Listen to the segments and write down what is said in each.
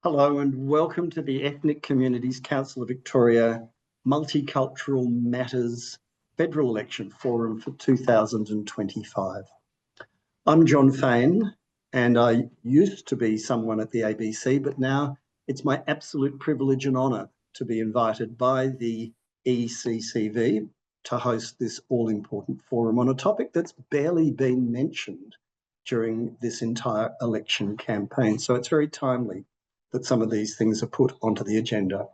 Hello and welcome to the Ethnic Communities Council of Victoria Multicultural Matters Federal Election Forum for 2025. I'm Jon Faine and I used to be someone at the ABC, but now it's my absolute privilege and honour to be invited by the ECCV to host this all-important forum on a topic that's barely been mentioned during this entire election campaign. So it's very timely that some of these things are put onto the agenda.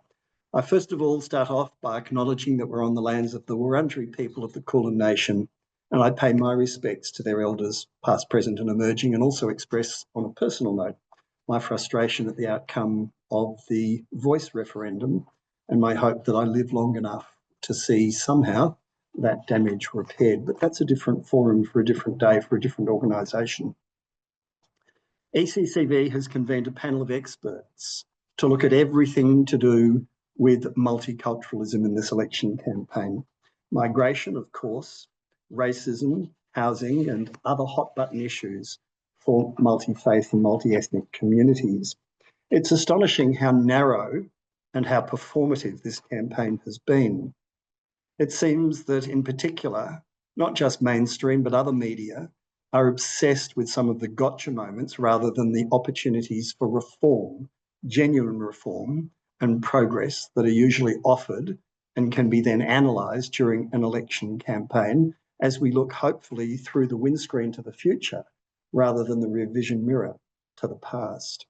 I first of all start off by acknowledging that we're on the lands of the Wurundjeri people of the Kulin Nation, and I pay my respects to their elders, past, present and emerging, and also express on a personal note my frustration at the outcome of the Voice referendum and my hope that I live long enough to see somehow that damage repaired. But that's a different forum for a different day for a different organisation. ECCV has convened a panel of experts to look at everything to do with multiculturalism in this election campaign. Migration, of course, racism, housing, and other hot-button issues for multi-faith and multi-ethnic communities. It's astonishing how narrow and how performative this campaign has been. It seems that, in particular, not just mainstream, but other media are obsessed with some of the gotcha moments rather than the opportunities for reform, genuine reform and progress that are usually offered and can be then analysed during an election campaign as we look hopefully through the windscreen to the future rather than the rear vision mirror to the past.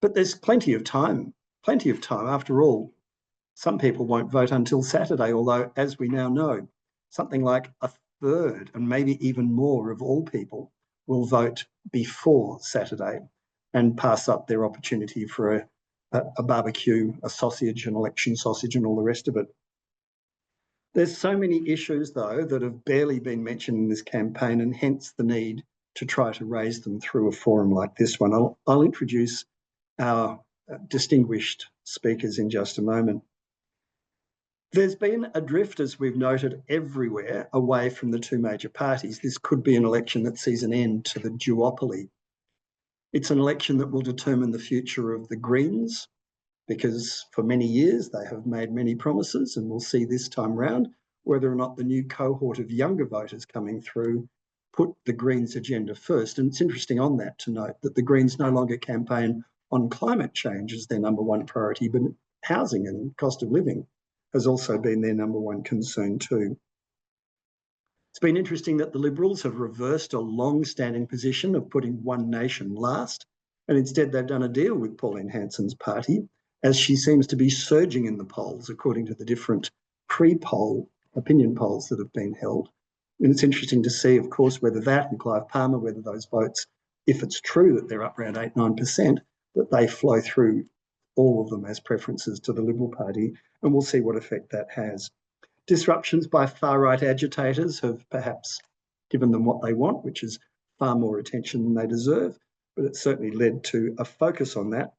But there's plenty of time after all. Some people won't vote until Saturday, although as we now know, something like a third and maybe even more of all people will vote before Saturday and pass up their opportunity for a barbecue, a sausage, an election sausage and all the rest of it. There's so many issues though that have barely been mentioned in this campaign and hence the need to try to raise them through a forum like this one. I'll introduce our distinguished speakers in just a moment. There's been a drift, as we've noted, everywhere away from the two major parties. This could be an election that sees an end to the duopoly. It's an election that will determine the future of the Greens, because for many years they have made many promises, and we'll see this time round whether or not the new cohort of younger voters coming through put the Greens agenda first. And it's interesting on that to note that the Greens no longer campaign on climate change as their number one priority, but housing and cost of living has also been their number one concern too. It's been interesting that the Liberals have reversed a long-standing position of putting one nation last, and instead they've done a deal with Pauline Hanson's party, as she seems to be surging in the polls according to the different pre-poll opinion polls that have been held. And it's interesting to see, of course, whether that and Clive Palmer, whether those votes, if it's true that they're up around 8-9%, that they flow through all of them as preferences to the Liberal Party, and we'll see what effect that has. Disruptions by far-right agitators have perhaps given them what they want, which is far more attention than they deserve, but it certainly led to a focus on that.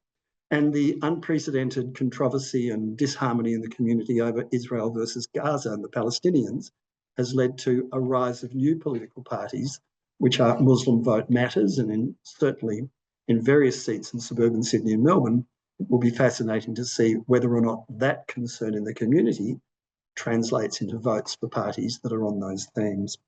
And the unprecedented controversy and disharmony in the community over Israel versus Gaza and the Palestinians has led to a rise of new political parties, which are Muslim Vote Matters, and certainly in various seats in suburban Sydney and Melbourne, it will be fascinating to see whether or not that concern in the community translates into votes for parties that are on those themes.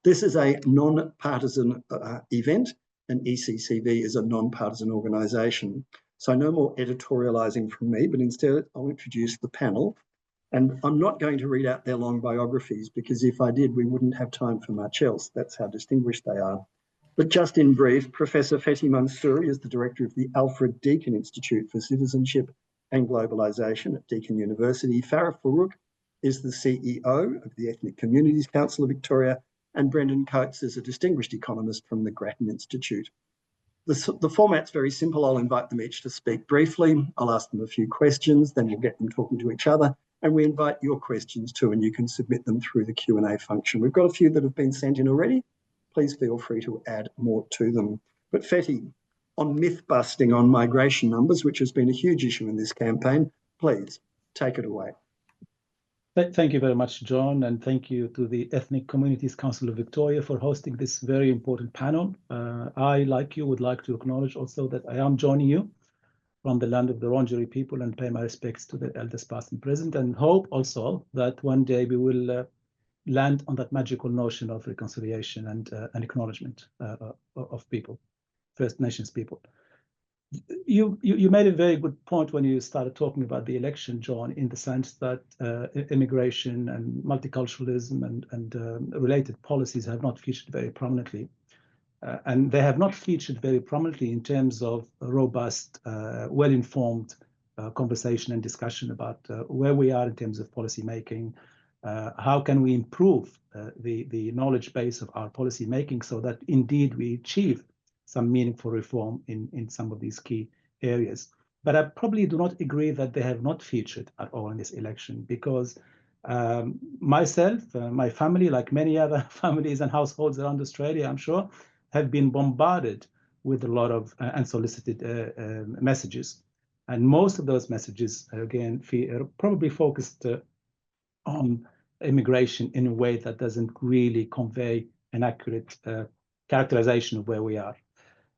This is a non-partisan event, and ECCV is a non-partisan organisation. So no more editorialising from me, but instead I'll introduce the panel. And I'm not going to read out their long biographies because if I did, we wouldn't have time for much else. That's how distinguished they are. But just in brief, Professor Fethi Mansouri is the director of the Alfred Deakin Institute for Citizenship and Globalisation at Deakin University. Farah is the CEO of the Ethnic Communities Council of Victoria, and Brendan Coates is a distinguished economist from the Grattan Institute. The format's very simple. I'll invite them each to speak briefly. I'll ask them a few questions, then we'll get them talking to each other, and we invite your questions too, and you can submit them through the Q&A function. We've got a few that have been sent in already. Please feel free to add more to them. But Fethi, on myth-busting on migration numbers, which has been a huge issue in this campaign, please take it away. Thank you very much, Jon, and thank you to the Ethnic Communities Council of Victoria for hosting this very important panel. I, like you, would like to acknowledge also that I am joining you from the land of the Wurundjeri people and pay my respects to the elders past and present, and hope also that one day we will land on that magical notion of reconciliation and acknowledgement of people, First Nations people. You made a very good point when you started talking about the election, John, in the sense that immigration and multiculturalism and related policies have not featured very prominently. And they have not featured very prominently in terms of robust, well-informed conversation and discussion about where we are in terms of policy making, how can we improve the knowledge base of our policy making so that indeed we achieve some meaningful reform in some of these key areas. But I probably do not agree that they have not featured at all in this election, because myself, my family, like many other families and households around Australia, I'm sure, have been bombarded with a lot of unsolicited messages. And most of those messages, again, are probably focused on immigration in a way that doesn't really convey an accurate characterization of where we are.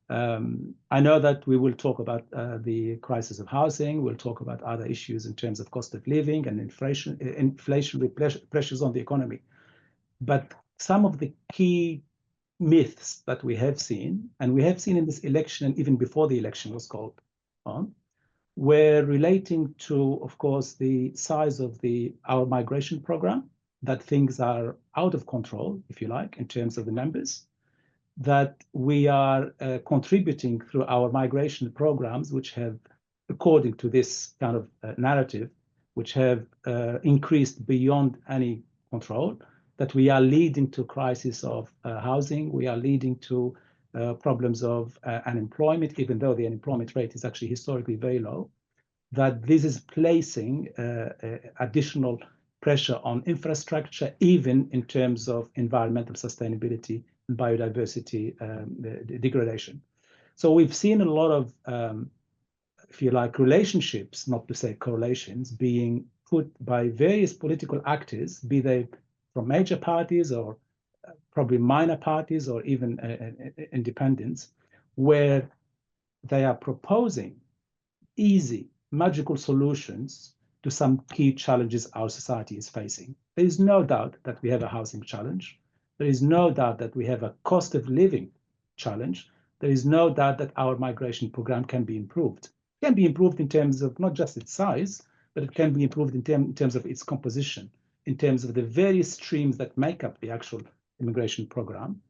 I know that we will talk about the crisis of housing, we'll talk about other issues in terms of cost of living and inflationary pressures on the economy. But some of the key myths that we have seen, and we have seen in this election, and even before the election was called on, were relating to, of course, the size of our migration program, that things are out of control, if you like, in terms of the numbers, that we are contributing through our migration programs, which have, according to this kind of narrative, which have increased beyond any control, that we are leading to crisis of housing, we are leading to problems of unemployment, even though the unemployment rate is actually historically very low, that this is placing additional pressure on infrastructure, even in terms of environmental sustainability and biodiversity degradation. So we've seen a lot of, if you like, relationships, not to say correlations, being put by various political actors, be they from major parties or probably minor parties or even independents, where they are proposing easy, magical solutions to some key challenges our society is facing. There is no doubt that we have a housing challenge. There is no doubt that we have a cost of living challenge. There is no doubt that our migration program can be improved. It can be improved in terms of not just its size, but it can be improved in terms of its composition, in terms of the various streams that make up the actual immigration program.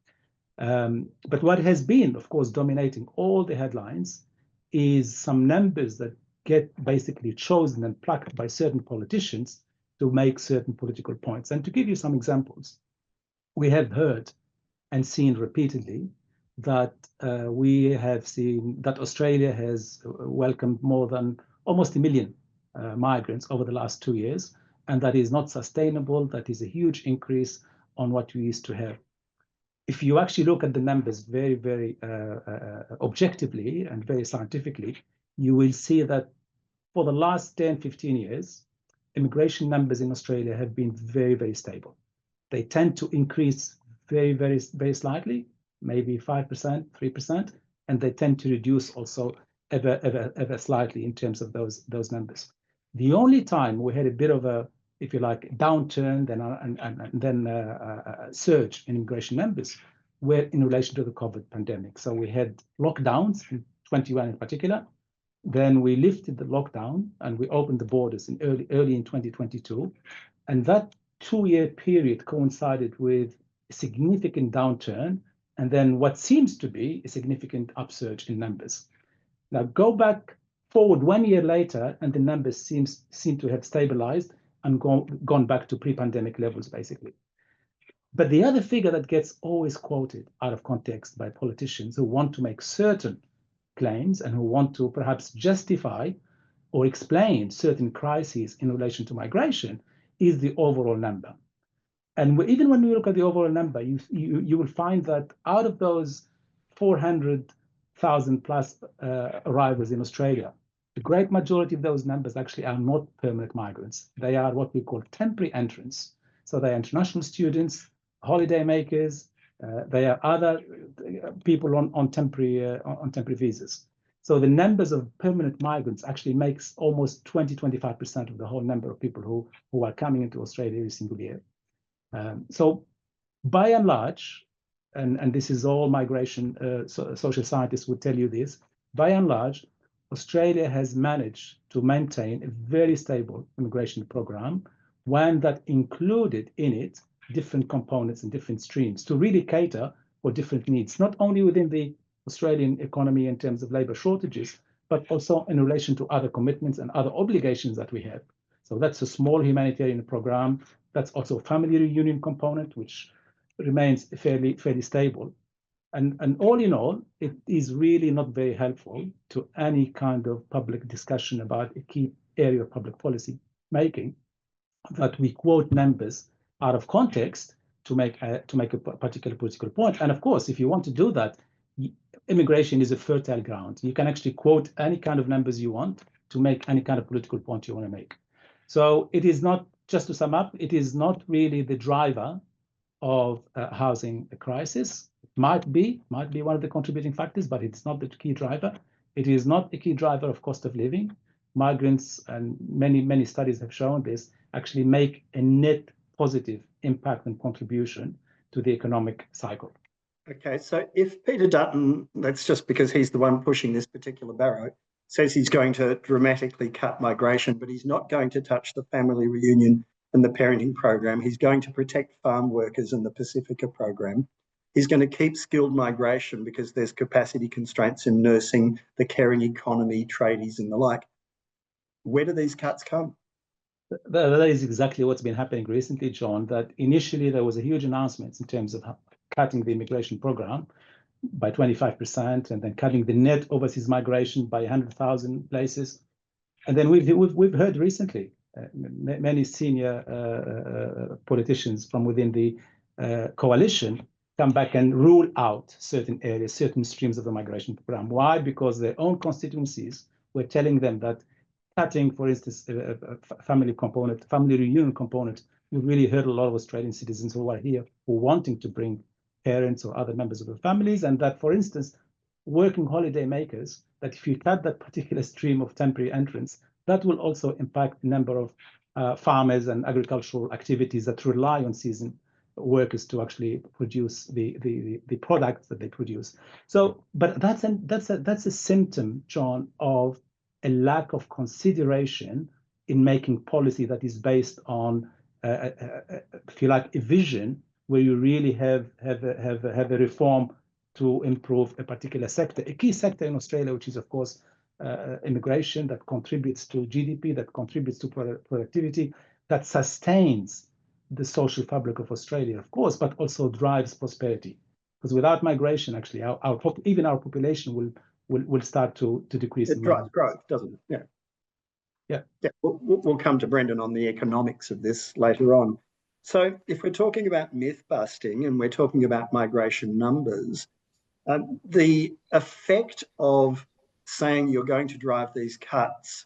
But what has been, of course, dominating all the headlines is some numbers that get basically chosen and plucked by certain politicians to make certain political points. And to give you some examples, we have heard and seen repeatedly that we have seen that Australia has welcomed more than almost 1 million migrants over the last 2 years, and that is not sustainable. That is a huge increase on what we used to have. If you actually look at the numbers very, very objectively and very scientifically, you will see that for the last 10, 15 years, immigration numbers in Australia have been very, very stable. They tend to increase very, very, very slightly, maybe 5%, 3%, and they tend to reduce also ever slightly in terms of those numbers. The only time we had a bit of a, if you like, downturn and then a surge in immigration numbers were in relation to the COVID pandemic. So we had lockdowns in 21 in particular. Then we lifted the lockdown and we opened the borders in early in 2022. And that 2-year period coincided with a significant downturn and then what seems to be a significant upsurge in numbers. Now go back forward 1 year later and the numbers seem to have stabilized and gone back to pre-pandemic levels, basically. But the other figure that gets always quoted out of context by politicians who want to make certain claims and who want to perhaps justify or explain certain crises in relation to migration is the overall number. And even when we look at the overall number, you will find that out of those 400,000 plus arrivals in Australia, the great majority of those numbers actually are not permanent migrants. They are what we call temporary entrants. So they are international students, holiday makers, they are other people on temporary visas. So the numbers of permanent migrants actually makes almost 20-25% of the whole number of people who are coming into Australia every single year. So by and large, and this is all migration, social scientists would tell you this, by and large, Australia has managed to maintain a very stable immigration program, one that included in it different components and different streams to really cater for different needs, not only within the Australian economy in terms of labor shortages, but also in relation to other commitments and other obligations that we have. So that's a small humanitarian program. That's also a family reunion component, which remains fairly stable. And all in all, it is really not very helpful to any kind of public discussion about a key area of public policy making, that we quote numbers out of context to make a particular political point. And of course, if you want to do that, immigration is a fertile ground. You can actually quote any kind of numbers you want to make any kind of political point you want to make. So it is not, just to sum up, it is not really the driver of housing crisis. It might be one of the contributing factors, but it's not the key driver. It is not a key driver of cost of living. Migrants, and many studies have shown this, actually make a net positive impact and contribution to the economic cycle. Okay, so if Peter Dutton, that's just because he's the one pushing this particular barrow, says he's going to dramatically cut migration, but he's not going to touch the family reunion and the parenting program. He's going to protect farm workers and the Pacifica program. He's going to keep skilled migration because there's capacity constraints in nursing, the caring economy, tradies and the like. Where do these cuts come? That is exactly what's been happening recently, John, that initially there was a huge announcement in terms of cutting the immigration program by 25% and then cutting the net overseas migration by 100,000 places. And then we've heard recently many senior politicians from within the coalition come back and rule out certain areas, certain streams of the migration program. Why? Because their own constituencies were telling them that cutting, for instance, a family reunion component, we really hurt a lot of Australian citizens who are here, who are wanting to bring parents or other members of their families, and that, for instance, working holiday makers, that if you cut that particular stream of temporary entrants, that will also impact the number of farmers and agricultural activities that rely on season workers to actually produce the products that they produce. So, but that's a symptom, John, of a lack of consideration in making policy that is based on, if you like, a vision where you really have a reform to improve a particular sector, a key sector in Australia, which is, of course, immigration, that contributes to GDP, that contributes to productivity, that sustains the social fabric of Australia, of course, but also drives prosperity. Because without migration, actually, even our population will start to decrease. It drives growth, doesn't it? Yeah. Yeah. We'll come to Brendan on the economics of this later on. So if we're talking about myth busting and we're talking about migration numbers, the effect of saying you're going to drive these cuts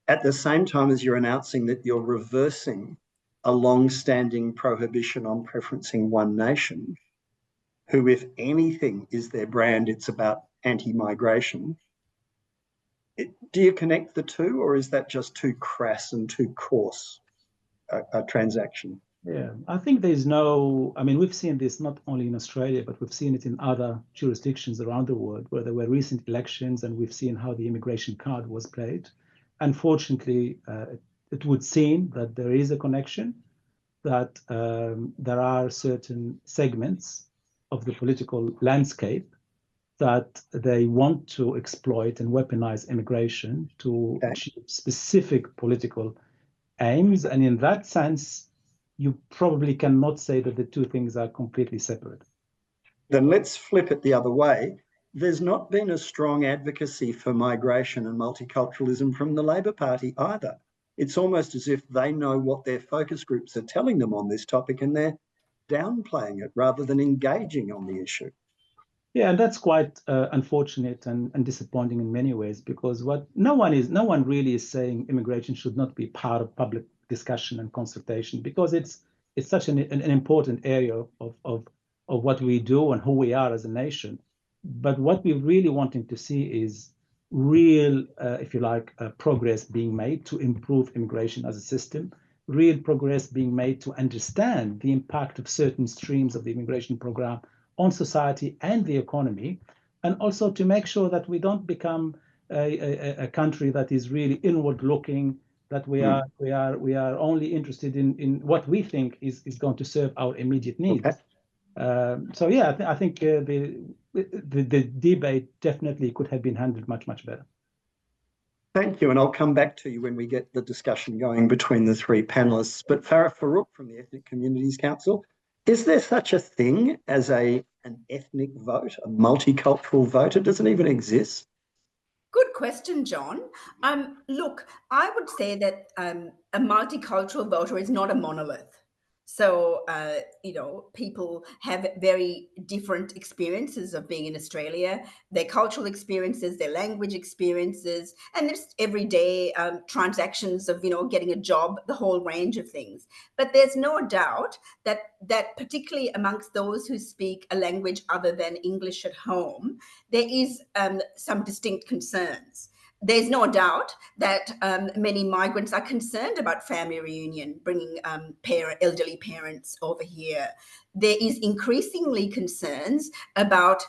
at the same time as you're announcing that you're reversing a long-standing prohibition on preferencing one nation, who, if anything, is their brand, it's about anti-migration. Do you connect the two, or is that just too crass and too coarse a transaction? Yeah, I think there's no, I mean, we've seen this not only in Australia, but we've seen it in other jurisdictions around the world where there were recent elections, and we've seen how the immigration card was played. Unfortunately, it would seem that there is a connection, that there are certain segments of the political landscape that they want to exploit and weaponize immigration to achieve specific political aims. And in that sense, you probably cannot say that the two things are completely separate. Then let's flip it the other way. There's not been a strong advocacy for migration and multiculturalism from the Labor Party either. It's almost as if they know what their focus groups are telling them on this topic and they're downplaying it rather than engaging on the issue. Yeah, and that's quite unfortunate and disappointing in many ways, because what no one really is saying immigration should not be part of public discussion and consultation, because it's such an important area of what we do and who we are as a nation. But what we're really wanting to see is real, if you like, progress being made to improve immigration as a system, real progress being made to understand the impact of certain streams of the immigration program on society and the economy, and also to make sure that we don't become a country that is really inward looking, that we are only interested in what we think is going to serve our immediate needs. Okay. So yeah, I think the debate definitely could have been handled much better. Thank you, and I'll come back to you when we get the discussion going between the three panelists. But Farah, Farouque from the Ethnic Communities Council, is there such a thing as an ethnic vote, a multicultural vote? It doesn't even exist. Good question, John. Look, I would say that a multicultural voter is not a monolith. So, people have very different experiences of being in Australia, their cultural experiences, their language experiences, and there's everyday transactions of, getting a job, the whole range of things. But there's no doubt that particularly amongst those who speak a language other than English at home, there is some distinct concerns. There's no doubt that many migrants are concerned about family reunion, bringing elderly parents over here. There is increasingly concerns about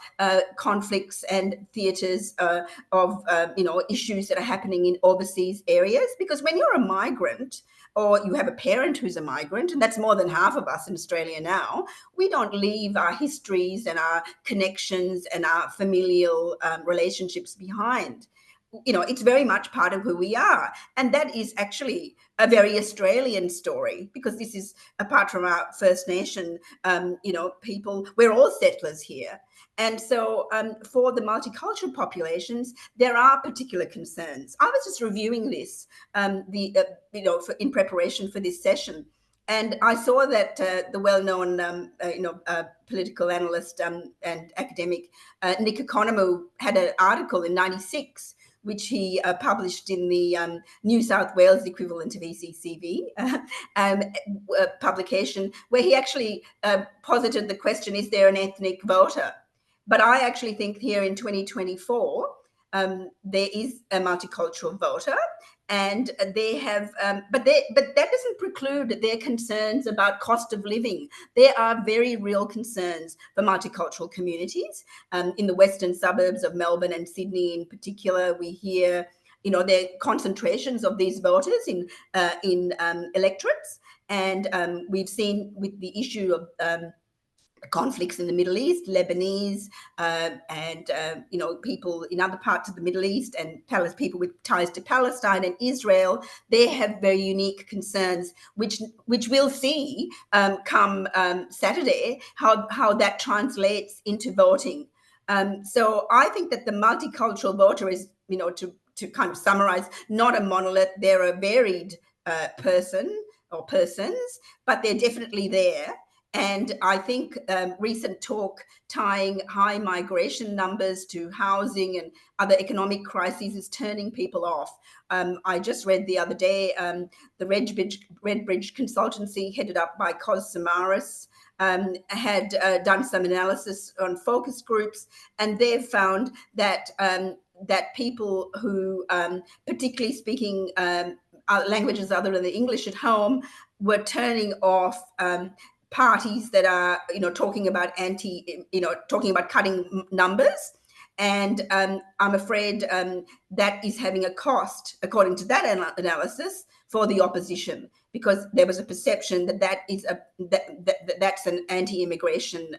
conflicts and theatres of issues that are happening in overseas areas. Because when you're a migrant, or you have a parent who's a migrant, and that's more than half of us in Australia now, we don't leave our histories and our connections and our familial relationships behind. It's very much part of who we are. And that is actually a very Australian story, because this is, apart from our First Nation, people, we're all settlers here. And so for the multicultural populations, there are particular concerns. I was just reviewing this, in preparation for this session. And I saw that the well-known, political analyst and academic Nick Economou had an article in '96, which he published in the New South Wales equivalent of ECCV publication, where he actually posited the question, is there an ethnic voter? But I actually think here in 2024, there is a multicultural voter, and they have, but that doesn't preclude their concerns about cost of living. There are very real concerns for multicultural communities in the western suburbs of Melbourne and Sydney in particular. We hear, there are concentrations of these voters in electorates, and we've seen with the issue of conflicts in the Middle East, Lebanese, and people in other parts of the Middle East, and people with ties to Palestine and Israel, they have very unique concerns, which we'll see come Saturday, how that translates into voting. So I think that the multicultural voter is, to kind of summarize, not a monolith. They're a varied person or persons, but they're definitely there. And I think recent talk tying high migration numbers to housing and other economic crises is turning people off. I just read the other day, the Redbridge consultancy headed up by Cos Samaras had done some analysis on focus groups, and they've found that that people who, particularly speaking languages other than the English at home, were turning off parties that are, talking about talking about cutting numbers. And I'm afraid that is having a cost, according to that analysis, for the opposition, because there was a perception that's an anti-immigration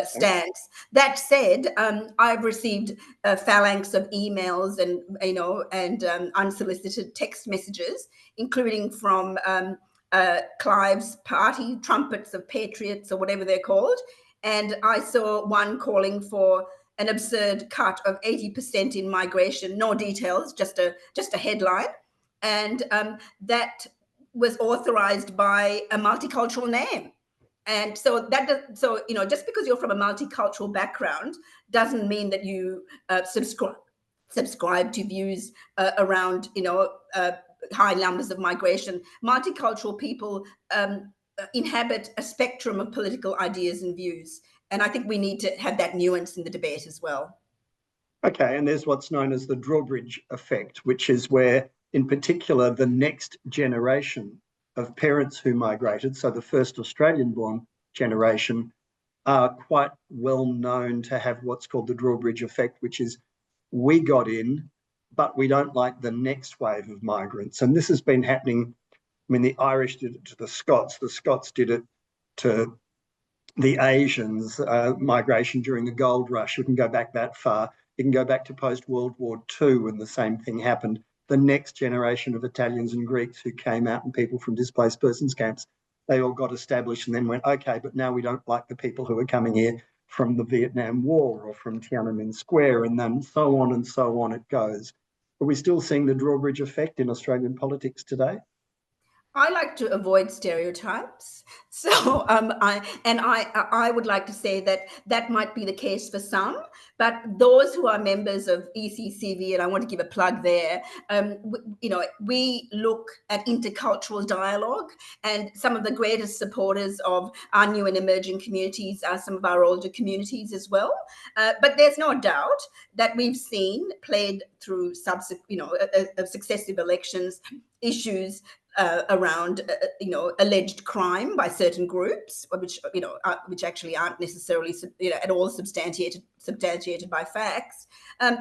stance. That said, I've received a phalanx of emails and unsolicited text messages, including from Clive's party, Trumpets of Patriots, or whatever they're called. And I saw one calling for an absurd cut of 80% in migration, no details, just a headline. And that was authorized by a multicultural name. And so just because you're from a multicultural background doesn't mean that you subscribe to views around, high numbers of migration. Multicultural people inhabit a spectrum of political ideas and views. And I think we need to have that nuance in the debate as well. Okay, and there's what's known as the drawbridge effect, which is where, in particular, the next generation of parents who migrated, so the first Australian-born generation, are quite well known to have what's called the drawbridge effect, which is we got in, but we don't like the next wave of migrants. And this has been happening. I mean, the Irish did it to the Scots did it to the Asians, migration during the gold rush. You can go back that far. You can go back to post-World War II when the same thing happened. The next generation of Italians and Greeks who came out and people from displaced persons camps, they all got established and then went, okay, but now we don't like the people who are coming here from the Vietnam War or from Tiananmen Square, and then so on it goes. Are we still seeing the drawbridge effect in Australian politics today? I like to avoid stereotypes. So I would like to say that that might be the case for some, but those who are members of ECCV, and I want to give a plug there, we look at intercultural dialogue, and some of the greatest supporters of our new and emerging communities are some of our older communities as well. But there's no doubt that we've seen played through successive elections issues around alleged crime by certain groups, which actually aren't necessarily at all substantiated by facts.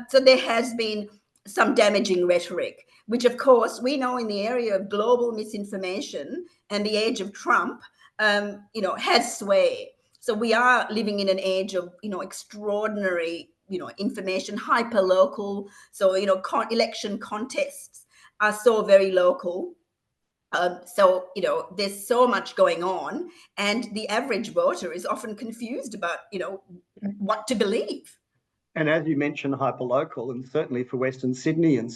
So there has been some damaging rhetoric, which of course we know in the area of global misinformation and the age of Trump, has sway. So we are living in an age of extraordinary information, hyper local. So election contests are so very local. There's so much going on, and the average voter is often confused about, what to believe. And as you mentioned, hyperlocal, and certainly for Western Sydney and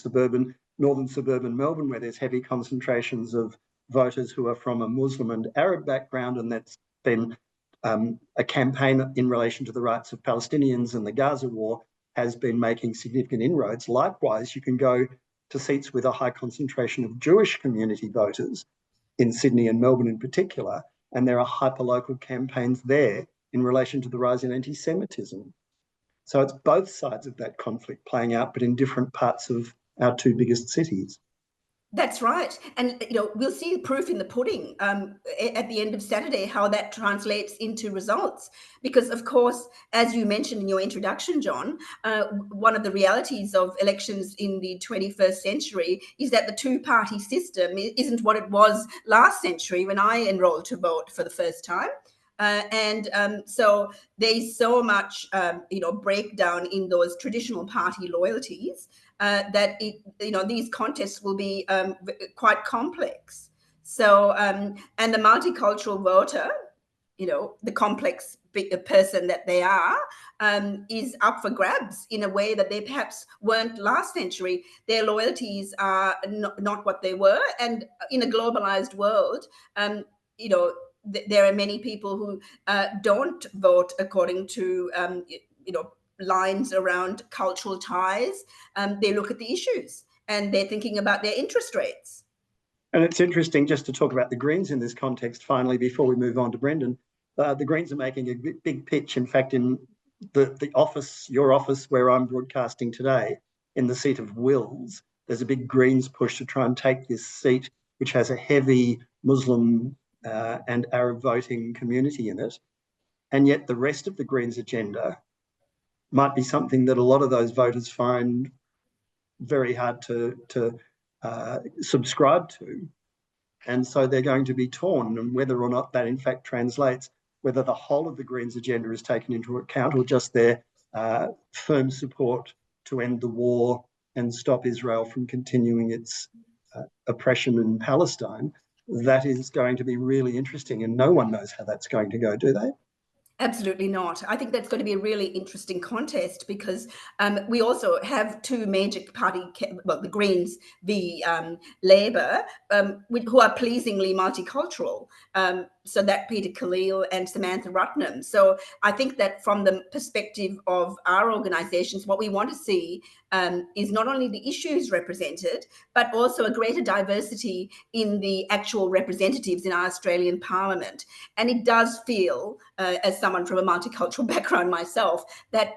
northern suburban Melbourne, where there's heavy concentrations of voters who are from a Muslim and Arab background, and that's been a campaign in relation to the rights of Palestinians and the Gaza war has been making significant inroads. Likewise, you can go to seats with a high concentration of Jewish community voters in Sydney and Melbourne in particular, and there are hyperlocal campaigns there in relation to the rise in anti-Semitism. So it's both sides of that conflict playing out, but in different parts of our two biggest cities. That's right. And, we'll see proof in the pudding at the end of Saturday, how that translates into results. Because, of course, as you mentioned in your introduction, Jon, one of the realities of elections in the 21st century is that the two-party system isn't what it was last century when I enrolled to vote for the first time. So there's so much, breakdown in those traditional party loyalties that these contests will be quite complex. So, and the multicultural voter, the complex person that they are, is up for grabs in a way that they perhaps weren't last century. Their loyalties are not what they were, and in a globalized world, there are many people who don't vote according to, lines around cultural ties. They look at the issues and they're thinking about their interest rates. And it's interesting just to talk about the Greens in this context, finally, before we move on to Brendan. The Greens are making a big pitch. In fact, in the office, your office where I'm broadcasting today, in the seat of Wills, there's a big Greens push to try and take this seat, which has a heavy Muslim and Arab voting community in it. And yet the rest of the Greens agenda might be something that a lot of those voters find very hard to subscribe to. And so they're going to be torn, and whether or not that in fact translates, whether the whole of the Greens agenda is taken into account or just their firm support to end the war and stop Israel from continuing its oppression in Palestine, that is going to be really interesting, and no one knows how that's going to go, do they? Absolutely not. I think that's going to be a really interesting contest because we also have two major party, the Greens, the Labour, who are pleasingly multicultural. so that Peter Khalil and Samantha Rutnam. So I think that from the perspective of our organisations, what we want to see is not only the issues represented, but also a greater diversity in the actual representatives in our Australian Parliament. And it does feel, as someone from a multicultural background myself, that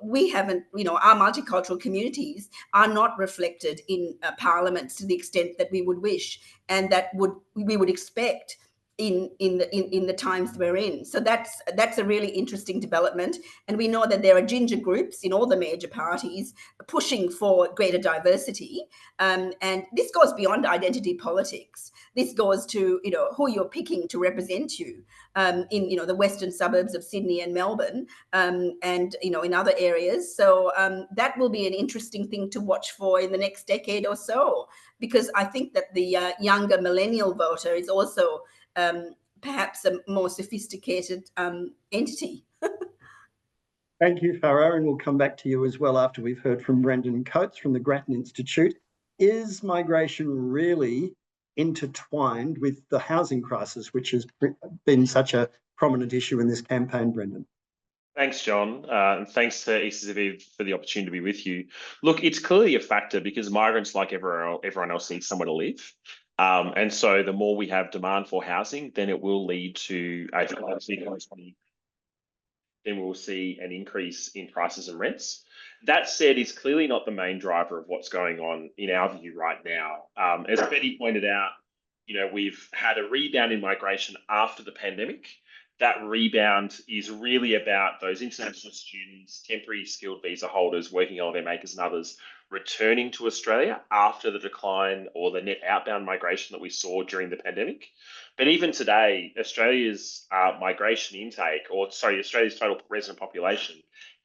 we haven't, our multicultural communities are not reflected in parliaments to the extent that we would wish, and that we would expect in the times we're in. So that's a really interesting development. And we know that there are ginger groups in all the major parties pushing for greater diversity. And this goes beyond identity politics. This goes to, who you're picking to represent you in, the western suburbs of Sydney and Melbourne, and, in other areas. So that will be an interesting thing to watch for in the next decade or so, because I think that the younger millennial voter is also perhaps a more sophisticated entity. Thank you, Farah, and we'll come back to you as well after we've heard from Brendan Coates from the Grattan Institute. Is migration really intertwined with the housing crisis, which has been such a prominent issue in this campaign, Brendan? Thanks, John, and thanks to ECCV for the opportunity to be with you. Look, it's clearly a factor because migrants, like everyone else, need somewhere to live. And so the more we have demand for housing, then it will lead to then we'll see an increase in prices and rents. That said, it's clearly not the main driver of what's going on in our view right now. As Fethi pointed out, we've had a rebound in migration after the pandemic. That rebound is really about those international students, temporary skilled visa holders, working holiday makers and others returning to Australia after the decline or the net outbound migration that we saw during the pandemic. But even today, Australia's Australia's total resident population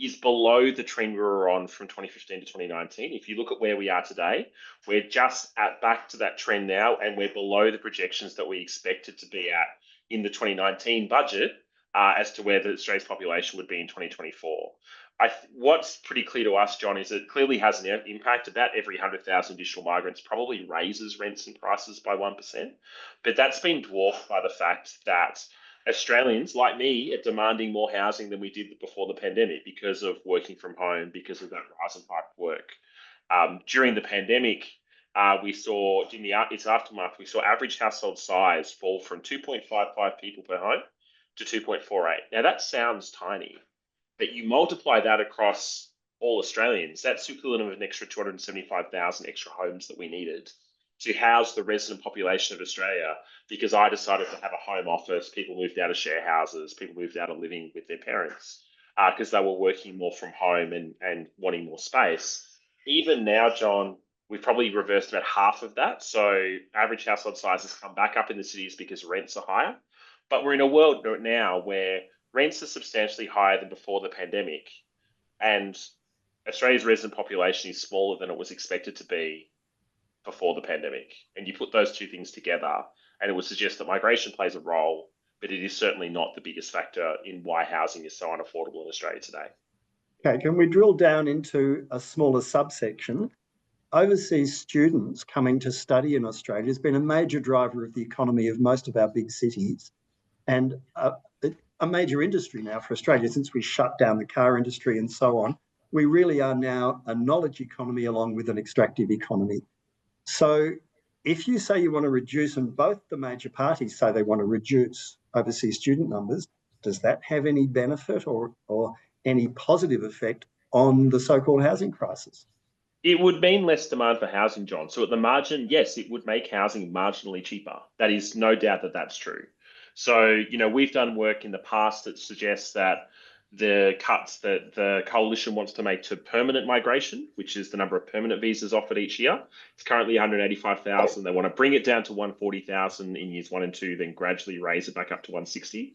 is below the trend we were on from 2015 to 2019. If you look at where we are today, we're just back to that trend now, and we're below the projections that we expected to be at in the 2019 budget as to where the Australia's population would be in 2024. What's pretty clear to us, John, is it clearly has an impact. About every 100,000 additional migrants probably raises rents and prices by 1%. But that's been dwarfed by the fact that Australians, like me, are demanding more housing than we did before the pandemic because of working from home, because of that rise in hybrid work. During the pandemic, we saw, in its aftermath, we saw average household size fall from 2.55 people per home to 2.48. Now, that sounds tiny, but you multiply that across all Australians, that's equivalent of an extra 275,000 extra homes that we needed to house the resident population of Australia, because I decided to have a home office. People moved out of share houses, people moved out of living with their parents because they were working more from home and wanting more space. Even now, John, we've probably reversed about half of that. So average household size has come back up in the cities because rents are higher. But we're in a world now where rents are substantially higher than before the pandemic, and Australia's resident population is smaller than it was expected to be before the pandemic. And you put those two things together, and it would suggest that migration plays a role, but it is certainly not the biggest factor in why housing is so unaffordable in Australia today. Okay, can we drill down into a smaller subsection? Overseas students coming to study in Australia has been a major driver of the economy of most of our big cities, and a major industry now for Australia. Since we shut down the car industry and so on, we really are now a knowledge economy along with an extractive economy. So if you say you want to reduce, and both the major parties say they want to reduce overseas student numbers, does that have any benefit or any positive effect on the so-called housing crisis? It would mean less demand for housing, John. So at the margin, yes, it would make housing marginally cheaper. That is no doubt that that's true. So, we've done work in the past that suggests that the cuts that the coalition wants to make to permanent migration, which is the number of permanent visas offered each year, it's currently 185,000. They want to bring it down to 140,000 in years 1 and 2, then gradually raise it back up to 160.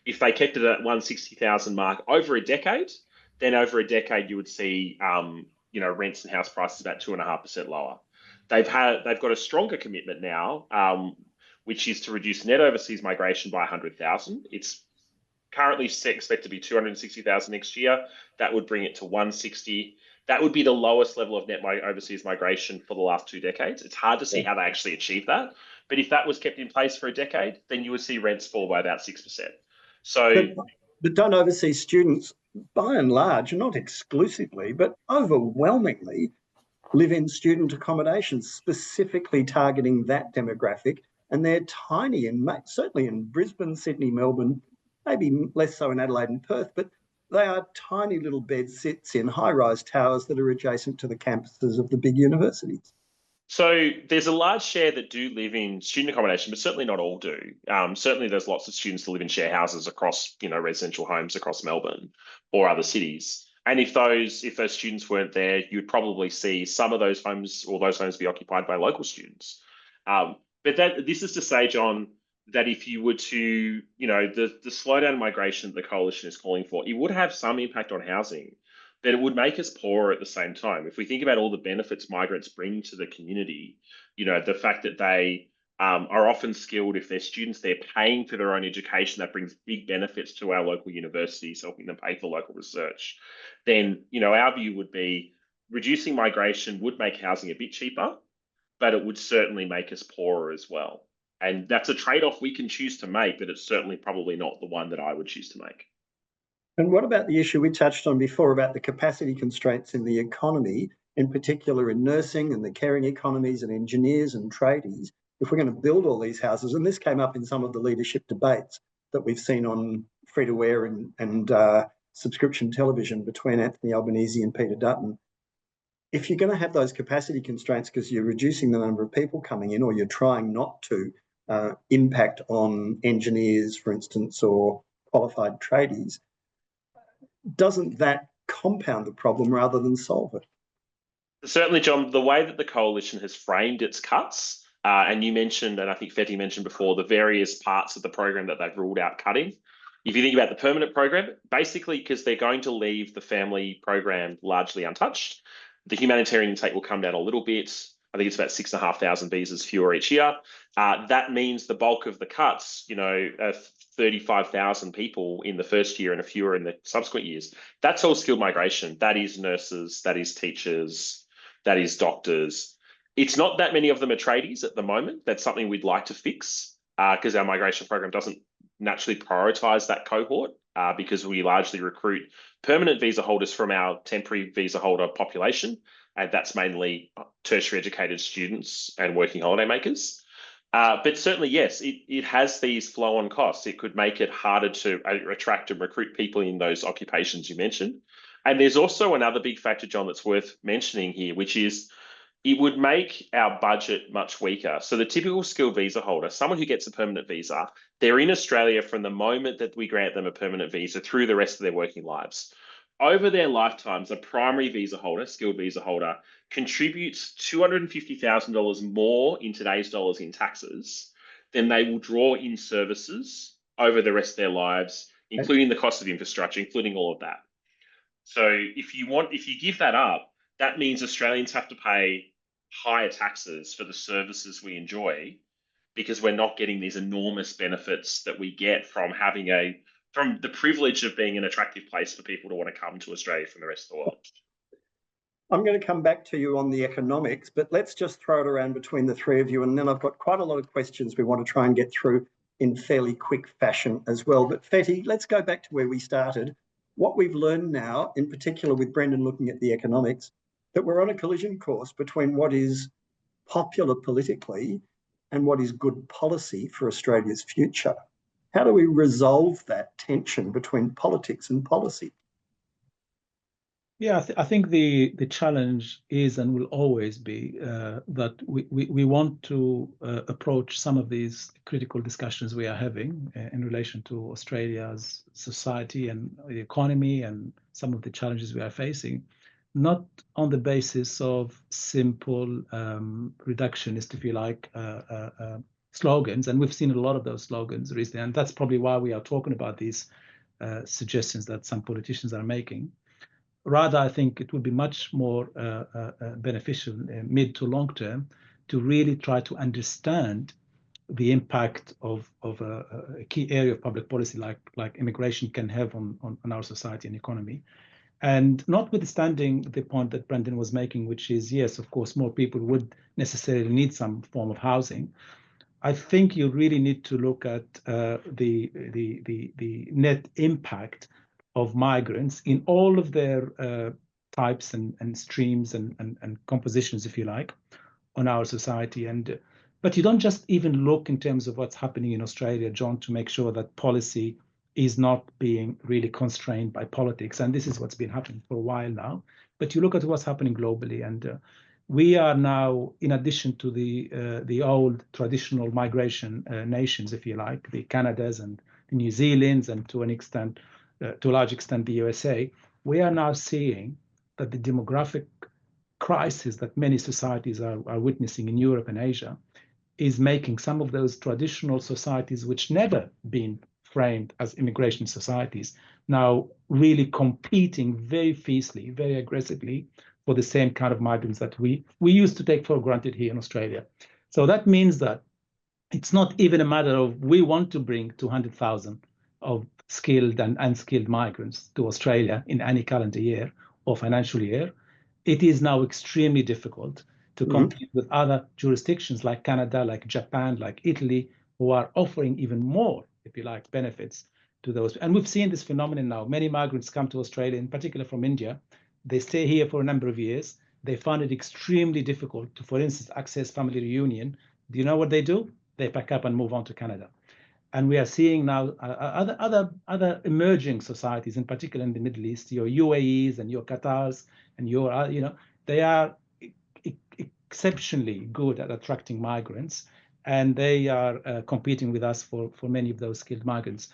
If they kept it at 160,000 mark over a decade, then over a decade you would see, rents and house prices about 2.5% lower. They've got a stronger commitment now, which is to reduce net overseas migration by 100,000. It's currently expected to be 260,000 next year. That would bring it to 160. that would be the lowest level of net overseas migration for the last 2 decades. It's hard to see how they actually achieve that. But if that was kept in place for a decade, then you would see rents fall by about 6%. So, but don't overseas students, by and large, not exclusively, but overwhelmingly, live in student accommodation, specifically targeting that demographic. And they're tiny, certainly in Brisbane, Sydney, Melbourne, maybe less so in Adelaide and Perth, but they are tiny little bed sits in high-rise towers that are adjacent to the campuses of the big universities. So there's a large share that do live in student accommodation, but certainly not all do. Certainly there's lots of students that live in share houses across, residential homes across Melbourne or other cities. And if those students weren't there, you'd probably see some of those homes be occupied by local students. But this is to say, John, that if you were to, the slowdown in migration that the coalition is calling for, it would have some impact on housing, but it would make us poorer at the same time. If we think about all the benefits migrants bring to the community, the fact that they are often skilled, if they're students, they're paying for their own education, that brings big benefits to our local universities, helping them pay for local research, then, our view would be reducing migration would make housing a bit cheaper, but it would certainly make us poorer as well. And that's a trade-off we can choose to make, but it's certainly probably not the one that I would choose to make. And what about the issue we touched on before about the capacity constraints in the economy, in particular in nursing and the caring economies and engineers and tradies? If we're going to build all these houses, and this came up in some of the leadership debates that we've seen on free-to-air and subscription television between Anthony Albanese and Peter Dutton, if you're going to have those capacity constraints because you're reducing the number of people coming in, or you're trying not to impact on engineers, for instance, or qualified tradies, doesn't that compound the problem rather than solve it? Certainly, John, the way that the coalition has framed its cuts, and you mentioned, and I think Fethi mentioned before, the various parts of the program that they've ruled out cutting. If you think about the permanent program, basically because they're going to leave the family program largely untouched, the humanitarian intake will come down a little bit. I think it's about 6,500 visas fewer each year. That means the bulk of the cuts, 35,000 people in the first year and a fewer in the subsequent years. That's all skilled migration. That is nurses, that is teachers, that is doctors. It's not that many of them are tradies at the moment. That's something we'd like to fix because our migration program doesn't naturally prioritise that cohort because we largely recruit permanent visa holders from our temporary visa holder population, and that's mainly tertiary educated students and working holiday makers. But certainly, yes, it has these flow-on costs. It could make it harder to attract and recruit people in those occupations you mentioned. And there's also another big factor, John, that's worth mentioning here, which is it would make our budget much weaker. So the typical skilled visa holder, someone who gets a permanent visa, they're in Australia from the moment that we grant them a permanent visa through the rest of their working lives. Over their lifetimes, a primary visa holder, skilled visa holder, contributes $250,000 more in today's dollars in taxes than they will draw in services over the rest of their lives, including the cost of infrastructure, including all of that. So if you give that up, that means Australians have to pay higher taxes for the services we enjoy because we're not getting these enormous benefits that we get from from the privilege of being an attractive place for people to want to come to Australia from the rest of the world. I'm going to come back to you on the economics, but let's just throw it around between the three of you. And then I've got quite a lot of questions we want to try and get through in fairly quick fashion as well. But Fethi, let's go back to where we started. What we've learned now, in particular with Brendan looking at the economics, that we're on a collision course between what is popular politically and what is good policy for Australia's future. How do we resolve that tension between politics and policy? Yeah, I think the challenge is and will always be that we want to approach some of these critical discussions we are having in relation to Australia's society and the economy and some of the challenges we are facing, not on the basis of simple reductionist, if you like, slogans. And we've seen a lot of those slogans recently, and that's probably why we are talking about these suggestions that some politicians are making. Rather, I think it would be much more beneficial mid to long term to really try to understand the impact of a key area of public policy like immigration can have on our society and economy, And notwithstanding the point that Brendan was making, which is, yes, of course, more people would necessarily need some form of housing. I think you really need to look at the net impact of migrants in all of their types and streams and compositions, if you like, on our society. But you don't just even look in terms of what's happening in Australia, John, to make sure that policy is not being really constrained by politics. And this is what's been happening for a while now. But you look at what's happening globally, and we are now, in addition to the old traditional migration nations, if you like, the Canadas and the New Zealands, and to an extent, to a large extent, the USA, we are now seeing that the demographic crisis that many societies are witnessing in Europe and Asia is making some of those traditional societies, which never been framed as immigration societies, now really competing very fiercely, very aggressively for the same kind of migrants that we used to take for granted here in Australia. So that means that it's not even a matter of we want to bring 200,000 of skilled and unskilled migrants to Australia in any calendar year or financial year. It is now extremely difficult to compete with other jurisdictions like Canada, like Japan, like Italy, who are offering even more, if you like, benefits to those. And we've seen this phenomenon now. Many migrants come to Australia, in particular from India. They stay here for a number of years. They find it extremely difficult to, for instance, access family reunion. Do you know what they do? They pack up and move on to Canada. And we are seeing now other emerging societies, in particular in the Middle East, your UAEs and your Qatars and your, they are exceptionally good at attracting migrants, and they are competing with us for many of those skilled migrants.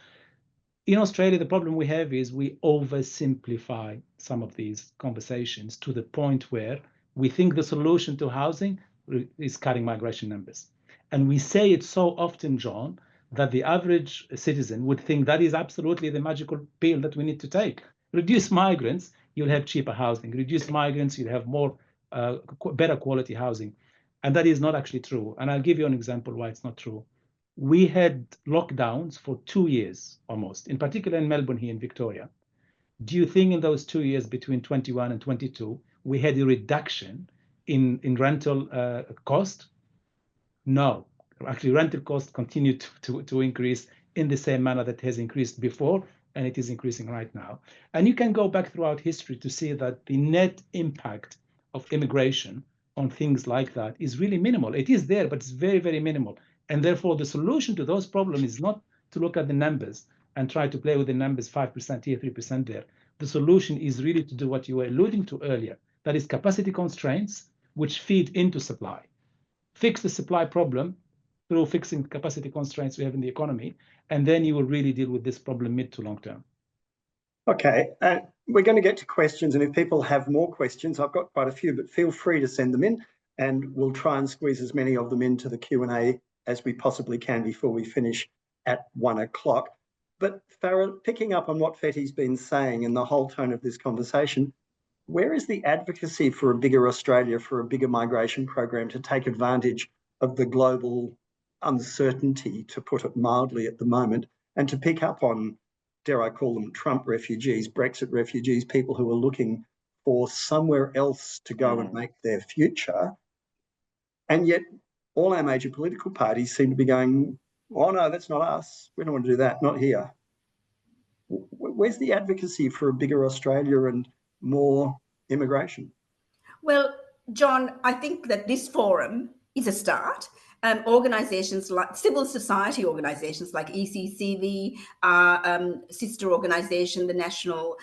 In Australia, the problem we have is we oversimplify some of these conversations to the point where we think the solution to housing is cutting migration numbers. And we say it so often, John, that the average citizen would think that is absolutely the magical pill that we need to take. Reduce migrants, you'll have cheaper housing. Reduce migrants, you'll have more better quality housing. And that is not actually true. And I'll give you an example why it's not true. We had lockdowns for 2 years almost, in particular in Melbourne here in Victoria. Do you think in those 2 years between 21 and 22, we had a reduction in rental cost? No. Actually, rental costs continue to increase in the same manner that has increased before, and it is increasing right now. And you can go back throughout history to see that the net impact of immigration on things like that is really minimal. It is there, but it's very, very minimal. And therefore, the solution to those problems is not to look at the numbers and try to play with the numbers, 5% here, 3% there. The solution is really to do what you were alluding to earlier. That is capacity constraints, which feed into supply. Fix the supply problem through fixing the capacity constraints we have in the economy, and then you will really deal with this problem mid to long term. Okay, we're going to get to questions, and if people have more questions, I've got quite a few, but feel free to send them in, and we'll try and squeeze as many of them into the Q&A as we possibly can before we finish at 1 o'clock. But Farah, picking up on what Fethi's been saying and the whole tone of this conversation, where is the advocacy for a bigger Australia, for a bigger migration program to take advantage of the global uncertainty, to put it mildly at the moment, and to pick up on, dare I call them, Trump refugees, Brexit refugees, people who are looking for somewhere else to go and make their future? And yet all our major political parties seem to be going, oh no, that's not us. We don't want to do that, not here. Where's the advocacy for a bigger Australia and more immigration? Well, John, I think that this forum is a start. Organisations like civil society organisations like ECCV, our sister organisation, the National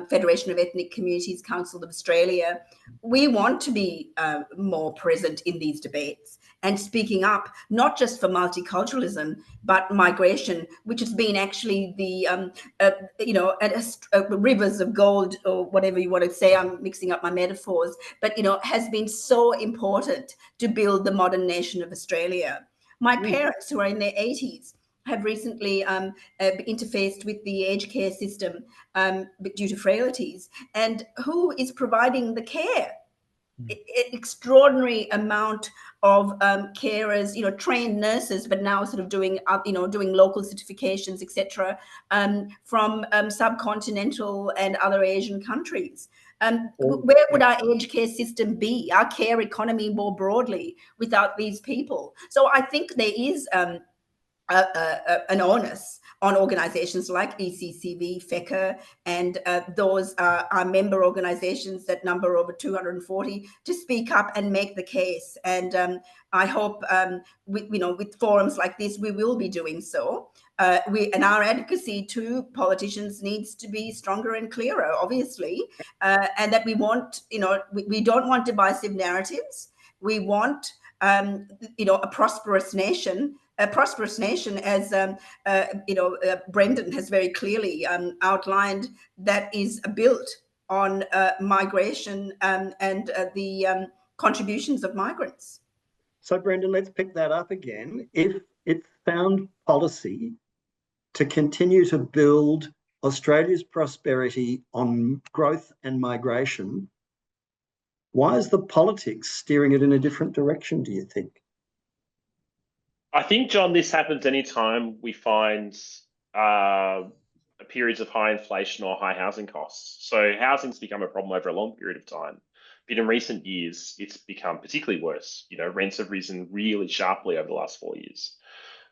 Federation of Ethnic Communities Council of Australia, we want to be more present in these debates and speaking up, not just for multiculturalism, but migration, which has been actually the, rivers of gold, or whatever you want to say. I'm mixing up my metaphors, but, has been so important to build the modern nation of Australia. My parents, who are in their 80s, have recently interfaced with the aged care system due to frailties. And who is providing the care? extraordinary amount of carers, trained nurses, but now sort of doing local certifications, etc., from subcontinental and other Asian countries. Where would our aged care system be, our care economy more broadly, without these people? So I think there is an onus on organizations like ECCV, Fethi, and those are member organizations that number over 240 to speak up and make the case. And I hope with forums like this, we will be doing so. And our advocacy to politicians needs to be stronger and clearer, obviously, and that we don't want divisive narratives. We want a prosperous nation. A prosperous nation, as Brendan has very clearly outlined, that is built on migration and the contributions of migrants. So, Brendan, let's pick that up again. If it's sound policy to continue to build Australia's prosperity on growth and migration, why is the politics steering it in a different direction, do you think? I think, John, this happens anytime we find periods of high inflation or high housing costs. So housing's become a problem over a long period of time. But in recent years, it's become particularly worse. Rents have risen really sharply over the last 4 years.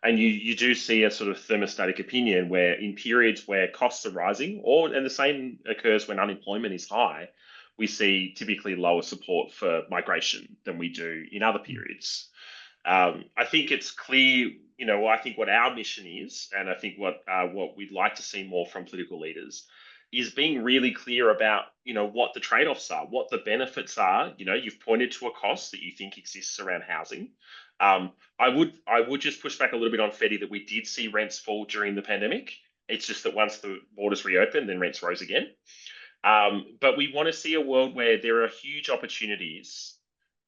And you do see a sort of thermostatic opinion where in periods where costs are rising, and the same occurs when unemployment is high, we see typically lower support for migration than we do in other periods. I think it's clear, I think what our mission is, and I think what we'd like to see more from political leaders, is being really clear about, what the trade-offs are, what the benefits are. You've pointed to a cost that you think exists around housing. I would just push back a little bit on Fethi that we did see rents fall during the pandemic. It's just that once the borders reopened, then rents rose again. But we want to see a world where there are huge opportunities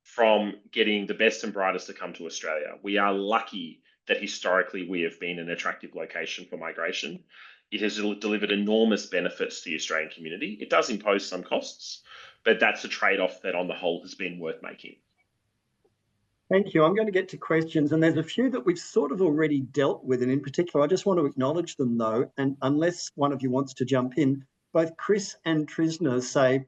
from getting the best and brightest to come to Australia. We are lucky that historically we have been an attractive location for migration. It has delivered enormous benefits to the Australian community. It does impose some costs, but that's a trade-off that on the whole has been worth making. Thank you. I'm going to get to questions, and there's a few that we've sort of already dealt with, and in particular, I just want to acknowledge them though, and unless one of you wants to jump in, both Chris and Trisna say,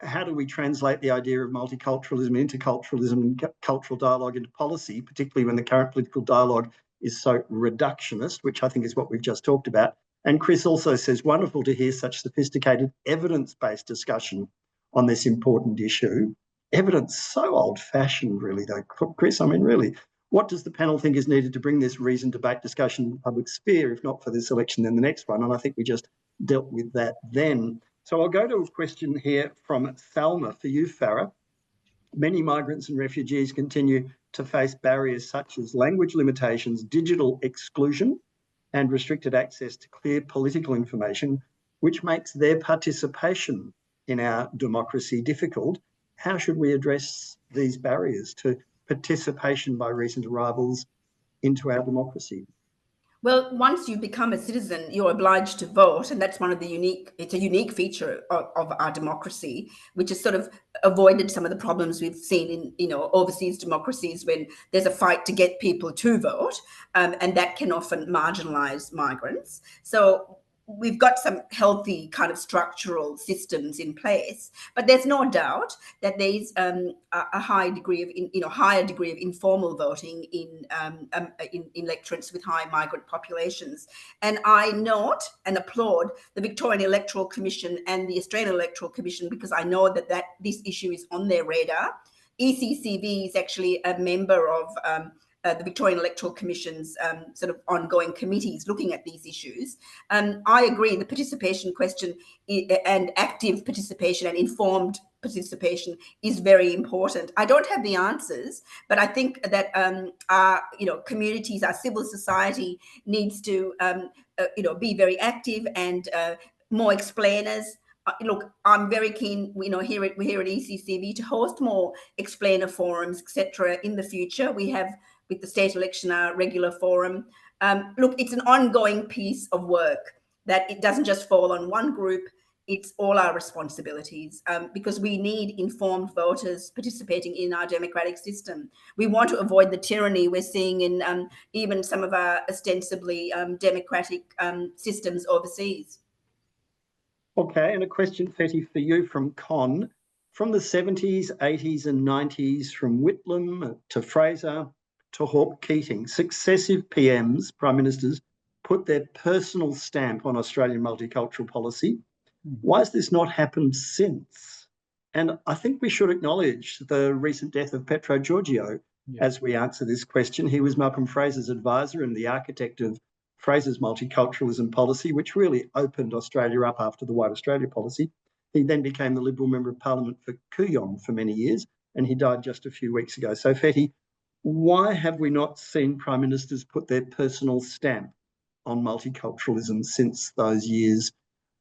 how do we translate the idea of multiculturalism, interculturalism, and cultural dialogue into policy, particularly when the current political dialogue is so reductionist, which I think is what we've just talked about. And Chris also says, wonderful to hear such sophisticated evidence-based discussion on this important issue. Evidence so old-fashioned, really, though. Chris, I mean, really, what does the panel think is needed to bring this reasoned debate discussion in the public sphere, if not for this election, then the next one? And I think we just dealt with that then. So I'll go to a question here from Thelma for you, Farah. Many migrants and refugees continue to face barriers such as language limitations, digital exclusion, and restricted access to clear political information, which makes their participation in our democracy difficult. How should we address these barriers to participation by recent arrivals into our democracy? Well, once you become a citizen, you're obliged to vote, and that's it's a unique feature of our democracy, which has sort of avoided some of the problems we've seen in, overseas democracies when there's a fight to get people to vote, and that can often marginalize migrants. So we've got some healthy kind of structural systems in place, but there's no doubt that there's a higher degree of informal voting in electorates with high migrant populations. And I note and applaud the Victorian Electoral Commission and the Australian Electoral Commission, because I know that this issue is on their radar. ECCV is actually a member of the Victorian Electoral Commission's sort of ongoing committees looking at these issues. I agree, the participation question and active participation and informed participation is very important. I don't have the answers, but I think that our communities, our civil society needs to be very active and more explainers. Look, I'm very keen, here at ECCV to host more explainer forums, etc. in the future. We have, with the state election, our regular forum. Look, it's an ongoing piece of work that it doesn't just fall on one group. it's all our responsibilities, because we need informed voters participating in our democratic system. We want to avoid the tyranny we're seeing in even some of our ostensibly democratic systems overseas. Okay, and a question, Fethi, for you from Con. From the 70s, 80s and 90s, from Whitlam to Fraser to Hawke Keating, successive PMs, Prime Ministers, put their personal stamp on Australian multicultural policy. Why has this not happened since? And I think we should acknowledge the recent death of Petro Georgiou as we answer this question. He was Malcolm Fraser's advisor and the architect of Fraser's multiculturalism policy, which really opened Australia up after the White Australia policy. He then became the Liberal Member of Parliament for Kooyong for many years, and he died just a few weeks ago. So, Fethi, why have we not seen Prime Ministers put their personal stamp on multiculturalism since those years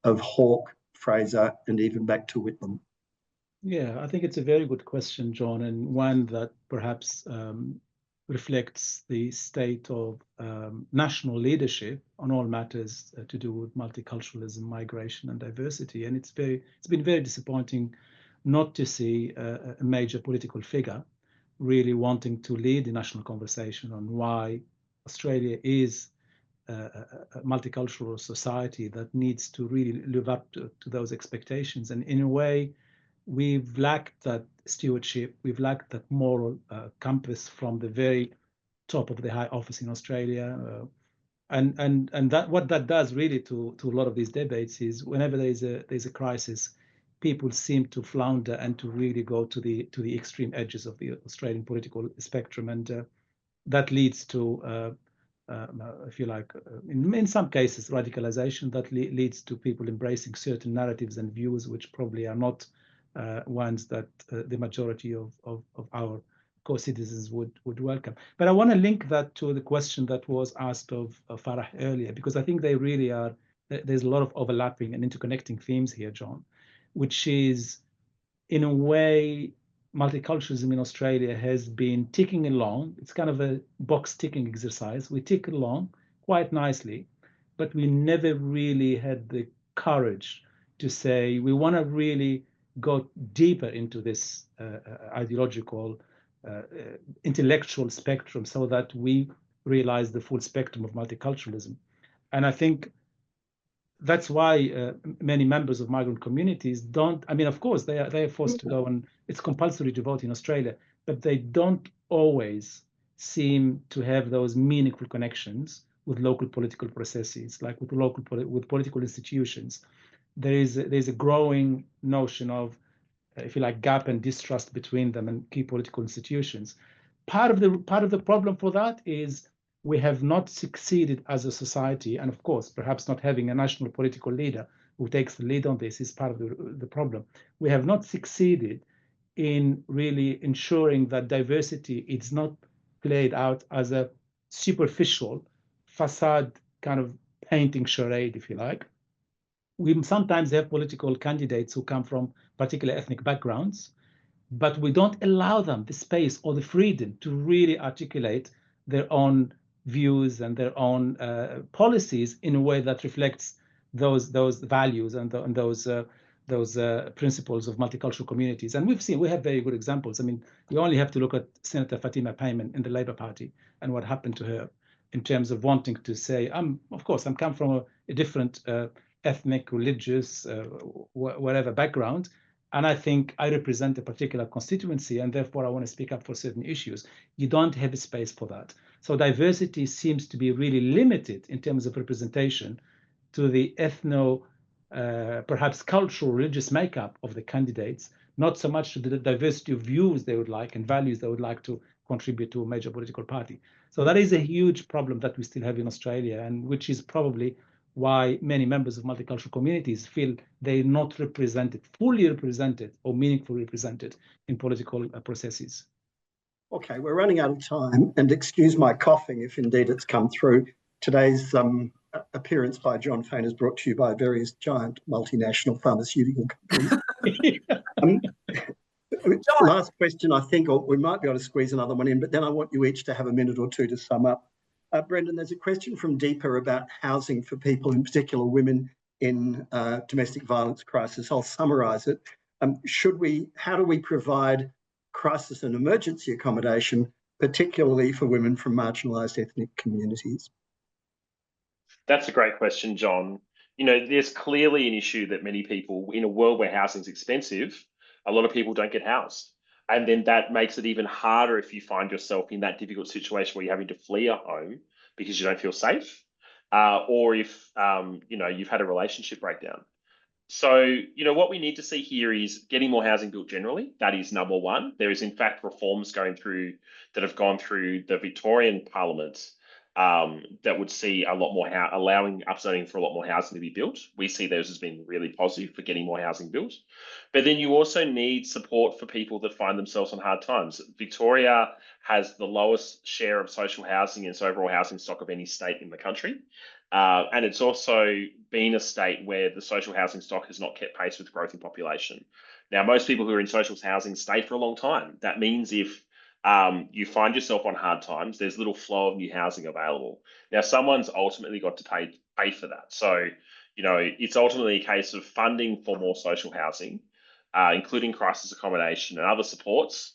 of Hawke, Fraser, and even back to Whitlam? Yeah, I think it's a very good question, John, and one that perhaps reflects the state of national leadership on all matters to do with multiculturalism, migration, and diversity. And it's been very disappointing not to see a major political figure really wanting to lead the national conversation on why Australia is a multicultural society that needs to really live up to those expectations. And in a way, we've lacked that stewardship, we've lacked that moral compass from the very top of the high office in Australia. And that what that does really to a lot of these debates is whenever there's a crisis, people seem to flounder and to really go to the extreme edges of the Australian political spectrum, and that leads to if you like, in some cases, radicalization that leads to people embracing certain narratives and views which probably are not ones that the majority of our co-citizens would welcome. But I want to link that to the question that was asked of Farah earlier, because I think they really are, there's a lot of overlapping and interconnecting themes here, John, which is, in a way, multiculturalism in Australia has been ticking along. It's kind of a box ticking exercise. We tick along quite nicely, but we never really had the courage to say we want to really go deeper into this ideological, intellectual spectrum so that we realize the full spectrum of multiculturalism. And I think that's why many members of migrant communities don't, I mean, of course, they are forced to go, and it's compulsory to vote in Australia, but they don't always seem to have those meaningful connections with local political processes, like with political institutions. There's a growing notion of, if you like, gap and distrust between them and key political institutions. Part of the problem for that is we have not succeeded as a society, and of course, perhaps not having a national political leader who takes the lead on this is part of the problem. We have not succeeded in really ensuring that diversity is not played out as a superficial facade kind of painting charade, if you like. We sometimes have political candidates who come from particular ethnic backgrounds, but we don't allow them the space or the freedom to really articulate their own views and their own policies in a way that reflects those values and those principles of multicultural communities. And we have very good examples. I mean, we only have to look at Senator Fatima Payman in the Labour Party and what happened to her in terms of wanting to say, of course, I'm come from a different ethnic, religious, whatever background, and I think I represent a particular constituency, and therefore I want to speak up for certain issues. You don't have a space for that. So diversity seems to be really limited in terms of representation to the perhaps cultural, religious makeup of the candidates, not so much to the diversity of views they would like and values they would like to contribute to a major political party. So that is a huge problem that we still have in Australia, and which is probably why many members of multicultural communities feel they're not represented, fully represented or meaningfully represented in political processes. Okay, we're running out of time, and excuse my coughing if indeed it's come through. Today's appearance by Jon Faine is brought to you by various giant multinational pharmaceutical companies. Last question, I think, or we might be able to squeeze another one in, but then I want you each to have a minute or two to sum up. Brendan, there's a question from Deepa about housing for people, in particular women in domestic violence crisis. I'll summarise it. How do we provide crisis and emergency accommodation, particularly for women from marginalised ethnic communities? That's a great question, John. You know, there's clearly an issue that many people, in a world where housing is expensive, a lot of people don't get housed. And then that makes it even harder if you find yourself in that difficult situation where you're having to flee a home because you don't feel safe, or if, you know, you've had a relationship breakdown. So, you know, what we need to see here is getting more housing built generally. That is number one. There is, in fact, reforms going through that have gone through the Victorian Parliament that would see a lot more allowing upzoning for a lot more housing to be built. We see those as being really positive for getting more housing built. But then you also need support for people that find themselves on hard times. Victoria has the lowest share of social housing in its overall housing stock of any state in the country. And it's also been a state where the social housing stock has not kept pace with growth in population. Now, most people who are in social housing stay for a long time. That means if you find yourself on hard times, there's little flow of new housing available. Now, someone's ultimately got to pay for that. So, you know, it's ultimately a case of funding for more social housing, including crisis accommodation and other supports,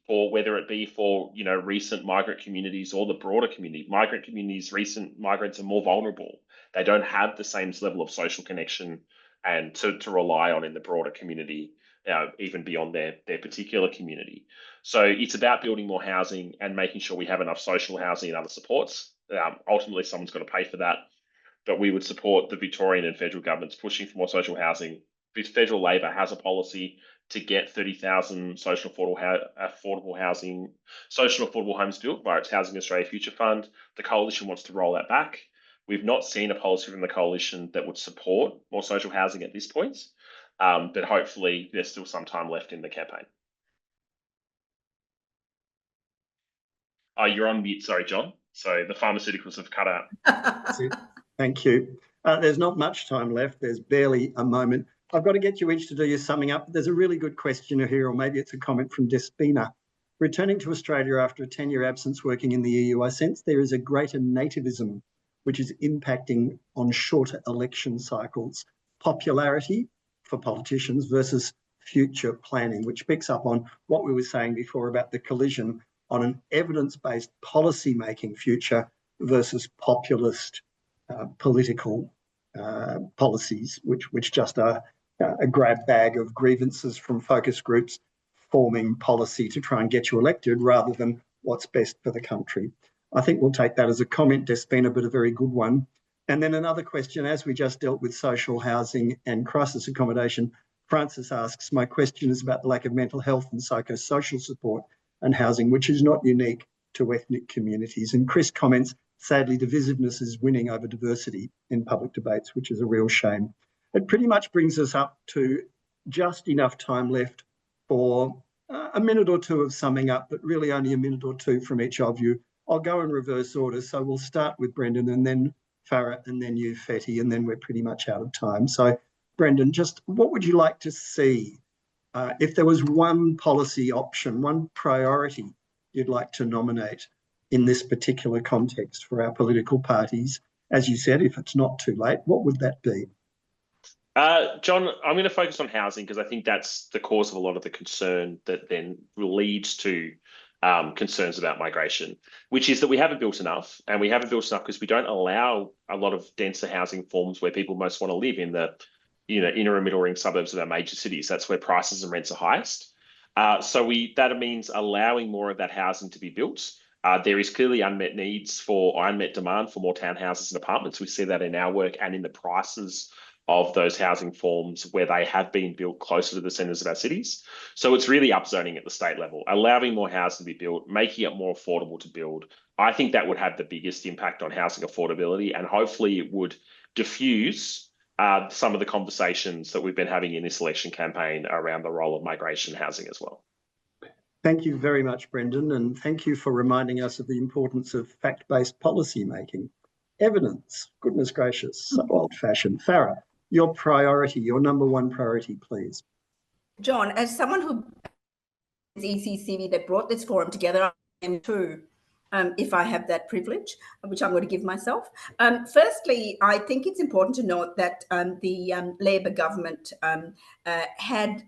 for whether it be for, you know, recent migrant communities or the broader community. Migrant communities, recent migrants are more vulnerable. They don't have the same level of social connection and to rely on in the broader community, even beyond their particular community. So it's about building more housing and making sure we have enough social housing and other supports. Ultimately, someone's got to pay for that, but we would support the Victorian and federal governments pushing for more social housing. Federal Labor has a policy to get 30,000 social affordable homes built by its Housing Australia Future Fund. The Coalition wants to roll that back. We've not seen a policy from the Coalition that would support more social housing at this point, but hopefully there's still some time left in the campaign. Oh, you're on mute, sorry, John. So the pharmaceuticals have cut out. Thank you. There's not much time left. There's barely a moment. I've got to get you each to do your summing up. There's a really good question here, or maybe it's a comment from Despina. Returning to Australia after a 10-year absence working in the EU, I sense there is a greater nativism which is impacting on shorter election cycles, popularity for politicians versus future planning, which picks up on what we were saying before about the collision on an evidence-based policy-making future versus populist political policies, which just are a grab bag of grievances from focus groups forming policy to try and get you elected rather than what's best for the country. I think we'll take that as a comment, Despina, but a very good one. And then another question, as we just dealt with social housing and crisis accommodation, Francis asks, my question is about the lack of mental health and psychosocial support and housing, which is not unique to ethnic communities. And Chris comments, sadly, divisiveness is winning over diversity in public debates, which is a real shame. It pretty much brings us up to just enough time left for a minute or two of summing up, but really only a minute or two from each of you. I'll go in reverse order. So we'll start with Brendan and then Farah and then you, Fethi, and then we're pretty much out of time. So Brendan, just what would you like to see if there was one policy option, one priority you'd like to nominate in this particular context for our political parties? As you said, if it's not too late, what would that be? John, I'm going to focus on housing because I think that's the cause of a lot of the concern that then leads to concerns about migration, which is that we haven't built enough, and we haven't built enough because we don't allow a lot of denser housing forms where people most want to live in the, you know, inner and middle ring suburbs of our major cities. That's where prices and rents are highest. So that means allowing more of that housing to be built. There is clearly unmet demand for more townhouses and apartments. We see that in our work and in the prices of those housing forms where they have been built closer to the centres of our cities. So it's really upzoning at the state level, allowing more housing to be built, making it more affordable to build. I think that would have the biggest impact on housing affordability, and hopefully it would diffuse some of the conversations that we've been having in this election campaign around the role of migration housing as well. Thank you very much, Brendan, and thank you for reminding us of the importance of fact-based policy making. Evidence, goodness gracious, so old-fashioned. Farah, your priority, your number one priority, please. John, as someone who is ECCV that brought this forum together, I am too. if I have that privilege, which I'm going to give myself. Firstly, I think it's important to note that the Labor government had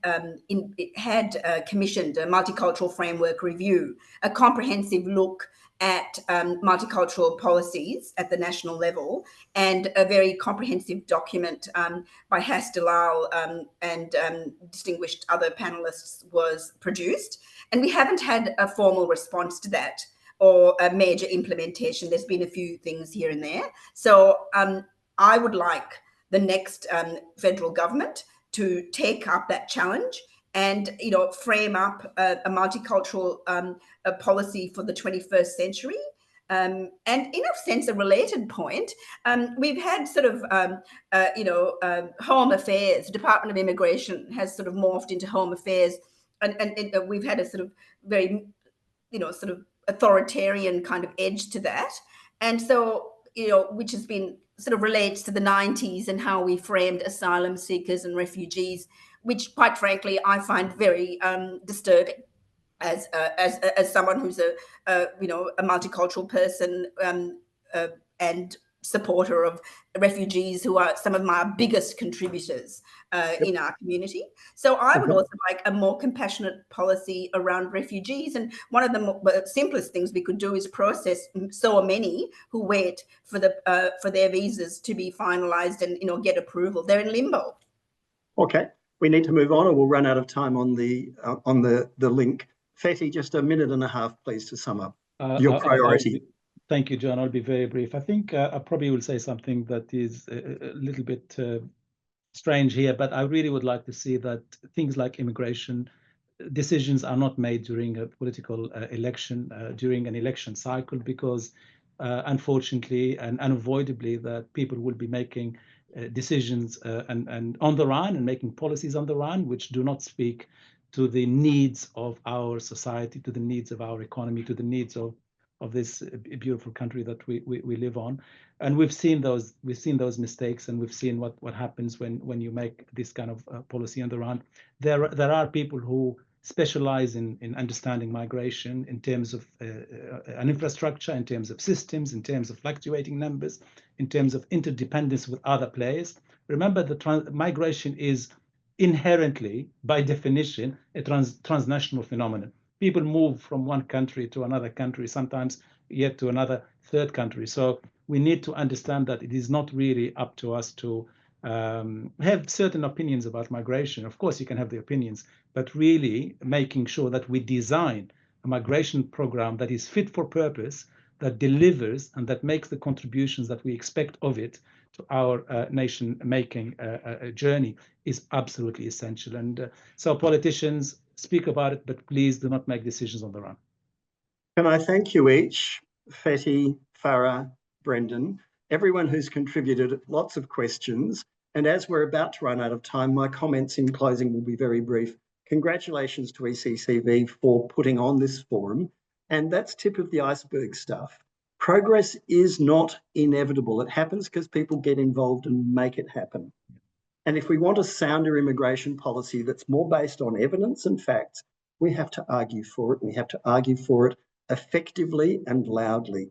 commissioned a multicultural framework review, a comprehensive look at multicultural policies at the national level, and a very comprehensive document by Has Dalal and distinguished other panelists was produced. And we haven't had a formal response to that or a major implementation. There's been a few things here and there. So I would like the next federal government to take up that challenge and, you know, frame up a multicultural a policy for the 21st century. And in a sense, a related point, we've had sort of, Home Affairs, Department of Immigration has sort of morphed into Home Affairs, and we've had a sort of very, sort of authoritarian kind of edge to that. And so, which has been sort of relates to the 90s and how we framed asylum seekers and refugees, which quite frankly, I find very disturbing as someone who's a multicultural person and supporter of refugees, who are some of my biggest contributors in our community. So I would also like a more compassionate policy around refugees. And one of the simplest things we could do is process so many who wait for their visas to be finalised and get approval. They're in limbo. Okay, we need to move on, or we'll run out of time on the link. Fethi, just a minute and a half, please, to sum up your priority. Thank you, John. I'll be very brief. I think I probably will say something that is a little bit strange here, but I really would like to see that things like immigration decisions are not made during a political election, during an election cycle, because unfortunately and unavoidably that people will be making decisions and on the run and making policies on the run which do not speak to the needs of our society, to the needs of our economy, to the needs of this beautiful country that we live on. And we've seen those mistakes, and we've seen what happens when you make this kind of policy on the run. There are people who specialize in understanding migration in terms of an infrastructure, in terms of systems, in terms of fluctuating numbers, in terms of interdependence with other players. Remember that migration is inherently, by definition, a transnational phenomenon. People move from one country to another country, sometimes yet to another third country. So we need to understand that it is not really up to us to have certain opinions about migration. Of course, you can have the opinions, but really making sure that we design a migration program that is fit for purpose, that delivers and that makes the contributions that we expect of it to our nation-making journey is absolutely essential. And so politicians, speak about it, but please do not make decisions on the run. Can I thank you each, Fethi, Farah, Brendan, everyone who's contributed lots of questions. And as we're about to run out of time, my comments in closing will be very brief. Congratulations to ECCV for putting on this forum. And that's tip of the iceberg stuff. Progress is not inevitable. It happens because people get involved and make it happen. And if we want a sounder immigration policy that's more based on evidence and facts, we have to argue for it. We have to argue for it effectively and loudly.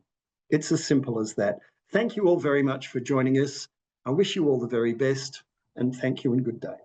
It's as simple as that. Thank you all very much for joining us. I wish you all the very best, and thank you and good day.